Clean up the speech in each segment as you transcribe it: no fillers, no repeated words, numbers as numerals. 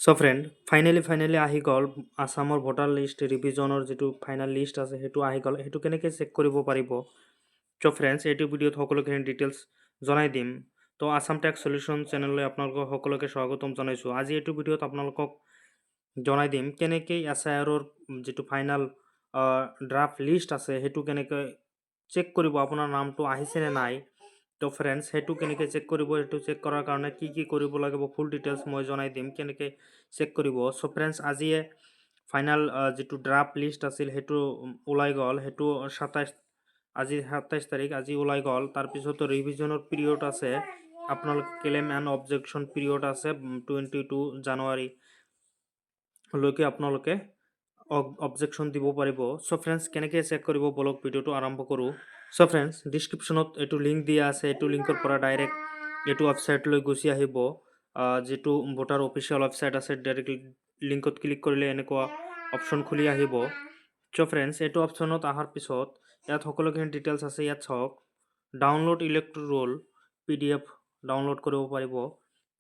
So friend, finally আহি গ'ল আসামৰ voter list ৰিভিজনৰ যিটো ফাইনেল লিষ্ট আছে সেইটো আহি গ'ল সেইটো কেনেকৈ চেক কৰিব পাৰিব চ' ফ্ৰেণ্ডছ এইটো ভিডিঅ'ত সকলোখিনি ডিটেইলছ জনাই দিম তো আসাম টেক্স সলিউশ্যন চেনেললৈ আপোনালোকক সকলোকে স্বাগতম জনাইছোঁ আজি এইটো ভিডিঅ'ত আপোনালোকক জনাই দিম কেনেকৈ SIRৰ যিটো ফাইনেল ড্ৰাফ্ট লিষ্ট আছে সেইটো কেনেকৈ চেক কৰিব আপোনাৰ নামটো আহিছে নে নাই তো ফ্ৰেণ্ডছ সেইটো কেনেকৈ চেক কৰিব সেইটো চেক কৰাৰ কাৰণে কি কি কৰিব লাগিব ফুল ডিটেইলছ মই জনাই দিম কেনেকৈ চেক কৰিব চ' ফ্ৰেণ্ডছ আজিয়ে ফাইনেল যিটো ড্ৰাফ্ট লিষ্ট আছিল সেইটো ওলাই গ'ল সেইটো 27 আজি 27 তাৰিখ আজি ওলাই গ'ল তাৰপিছত ৰিভিজনৰ পিৰিয়ড আছে আপোনালোকে ক্লেইম এণ্ড অবজেকশ্যন পিৰিয়ড আছে 22 জানুৱাৰী লৈকে আপোনালোকে অবজেকশ্যন দিব পাৰিব চ' ফ্ৰেণ্ডছ কেনেকৈ চেক কৰিব বলক ভিডিঅ'টো আৰম্ভ কৰোঁ চ' ফ্ৰেণ্ডছ ডিছক্ৰিপশ্যনত এইটো লিংক দিয়া আছে এইটো লিংকৰ পৰা ডাইৰেক্ট এইটো ৱেবছাইটলৈ গুচি আহিব যিটো ভোটাৰ অফিচিয়েল ৱেবছাইট আছে ডাইৰেক্টলি লিংকত ক্লিক কৰিলে এনেকুৱা অপশ্যন খুলি আহিব চ' ফ্ৰেণ্ডছ এইটো অপশ্যনত অহাৰ পিছত ইয়াত সকলোখিনি ডিটেইলছ আছে ইয়াত চাওক download electoral roll PDF download কৰিব পাৰিব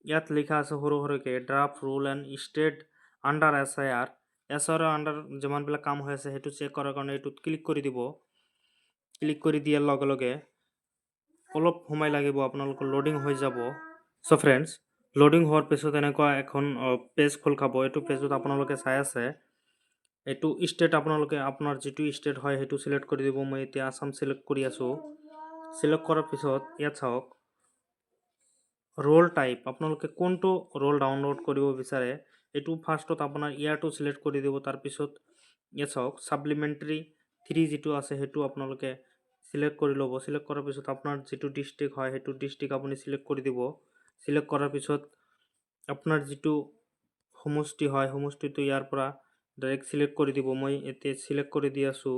ইয়াত লিখা আছে সৰু সৰুকৈ draft roll and state under SIR under যিমানবিলাক কাম হৈ আছে সেইটো চেক কৰাৰ কাৰণে এইটোত ক্লিক কৰি দিব ক্লিক কৰি দিয়াৰ লগে লগে অলপ সময় লাগিব আপোনালোকৰ লোডিং হৈ যাব চ' ফ্ৰেণ্ডছ লোডিং হোৱাৰ পিছত এনেকুৱা এখন পেজ খোল খাব এইটো পেজত আপোনালোকে চাই আছে এইটো ষ্টেট আপোনালোকে আপোনাৰ যিটো ষ্টেট হয় সেইটো সিলেক্ট কৰি দিব মই এতিয়া আসাম সিলেক্ট কৰি আছোঁ সিলেক্ট কৰাৰ পিছত ইয়াত চাওক ৰোল টাইপ আপোনালোকে কোনটো ৰোল ডাউনলোড কৰিব বিচাৰে এইটো ফাৰ্ষ্টত আপোনাৰ ইয়াৰটো সিলেক্ট কৰি দিব তাৰপিছত ইয়াত চাওক সাপ্লিমেণ্টাৰী 3 যিটো আছে সেইটো আপোনালোকে সিলেক্ট কৰি ল'ব সিলেক্ট কৰাৰ পিছত আপোনাৰ যিটো ডিস্ট্ৰিক্ট হয় সেইটো ডিস্ট্ৰিক্ট আপুনি সিলেক্ট কৰি দিব সিলেক্ট কৰাৰ পিছত আপোনাৰ যিটো সমষ্টি হয় সমষ্টিটো ইয়াৰ পৰা ডাইৰেক্ট সিলেক্ট কৰি দিব মই এতিয়া সিলেক্ট কৰি দি আছোঁ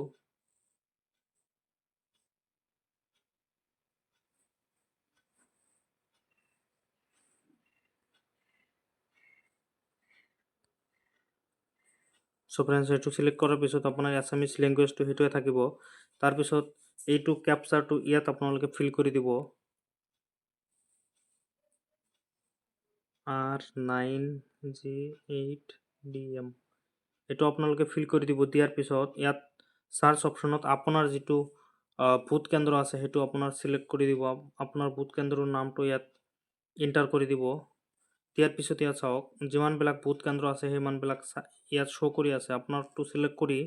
চ' ফ্ৰেণ্ডছ এইটো সিলেক্ট কৰাৰ পিছত আপোনাৰ আছামিজ লেংগুৱেজটো সেইটোৱে থাকিব তাৰপিছত এইটো কেপচাৰটো ইয়াত আপোনালোকে ফিল কৰি দিব R9G8DM এইটো আপোনালোকে ফিল কৰি দিব দিয়াৰ পিছত ইয়াত সাৰ্চ অপশ্যনত আপোনাৰ যিটো ভোট কেন্দ্ৰ আছে সেইটো আপোনাৰ সিলেক্ট কৰি দিব আপোনাৰ ভোট কেন্দ্ৰৰ নামটো ইয়াত এণ্টাৰ কৰি দিব দিয়াৰ পিছত ইয়াত চাওক যিমানবিলাক ভোট কেন্দ্ৰ আছে সিমানবিলাক ইয়াত শ্ব' কৰি আছে আপোনাৰটো সিলেক্ট কৰি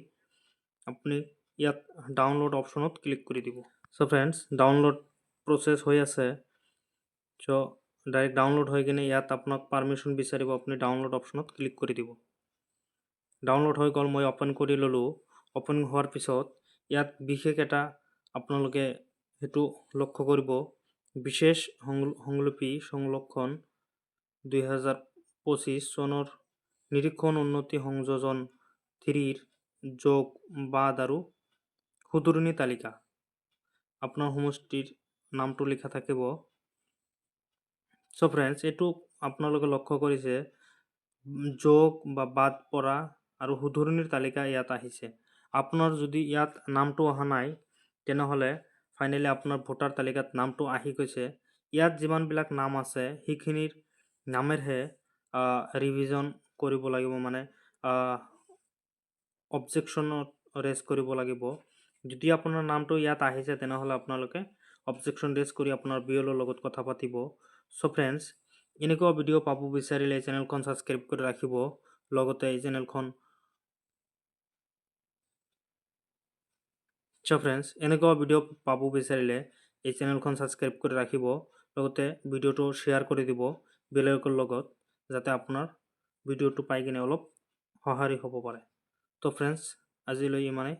আপুনি ইয়াত ডাউনলোড অপশ্যনত ক্লিক কৰি দিব চ' ফ্ৰেণ্ডছ ডাউনলোড প্ৰচেছ হৈ আছে চ' ডাইৰেক্ট ডাউনলোড হৈ কিনে ইয়াত আপোনাক পাৰ্মিশ্যন বিচাৰিব আপুনি ডাউনলোড অপশ্যনত ক্লিক কৰি দিব ডাউনলোড হৈ গ'ল মই অপেন কৰি ল'লোঁ অপেন হোৱাৰ পিছত ইয়াত বিশেষ এটা আপোনালোকে সেইটো লক্ষ্য কৰিব বিশেষ সংলিপি সংৰক্ষণ 2025 চনৰ নিৰীক্ষণ উন্নতি সংযোজন 3ৰ যোগ বাদ আৰু খুদুৰণি তালিকা আপোনাৰ সমষ্টিৰ নামটো লিখা থাকিব চ' ফ্ৰেণ্ডছ এইটো আপোনালোকে লক্ষ্য কৰিছে যোগ বা বাদ পৰা আৰু খুদুৰণিৰ তালিকা ইয়াত আহিছে আপোনাৰ যদি ইয়াত নামটো অহা নাই তেনেহ'লে ফাইনেলি আপোনাৰ ভোটাৰ তালিকাত নামটো আহি গৈছে ইয়াত যিমানবিলাক নাম আছে সেইখিনিৰ নামেৰহে ৰিভিজন কৰিব লাগিব মানে অবজেকশ্যনত ৰেজ কৰিব লাগিব যদি আপোনাৰ নামটো ইয়াত আহিছে তেনেহ'লে আপোনালোকে অবজেকশ্যন ৰেজ কৰি আপোনাৰ BLOৰ লগত কথা পাতিব চ' ফ্ৰেণ্ডছ এনেকুৱা ভিডিঅ' পাব বিচাৰিলে এই চেনেলখন ছাবস্ক্ৰাইব কৰি ৰাখিব লগতে এই চেনেলখন চ' ফ্ৰেণ্ডছ এনেকুৱা ভিডিঅ' পাব বিচাৰিলে এই চেনেলখন ছাবস্ক্ৰাইব কৰি ৰাখিব লগতে ভিডিঅ'টো শ্বেয়াৰ কৰি দিব বেলেগৰ লগত যাতে আপোনাৰ ভিডিঅ'টো পাই কিনে অলপ সহাৰি হ'ব পাৰে তো ফ্ৰেণ্ডছ আজিলৈ ইমানেই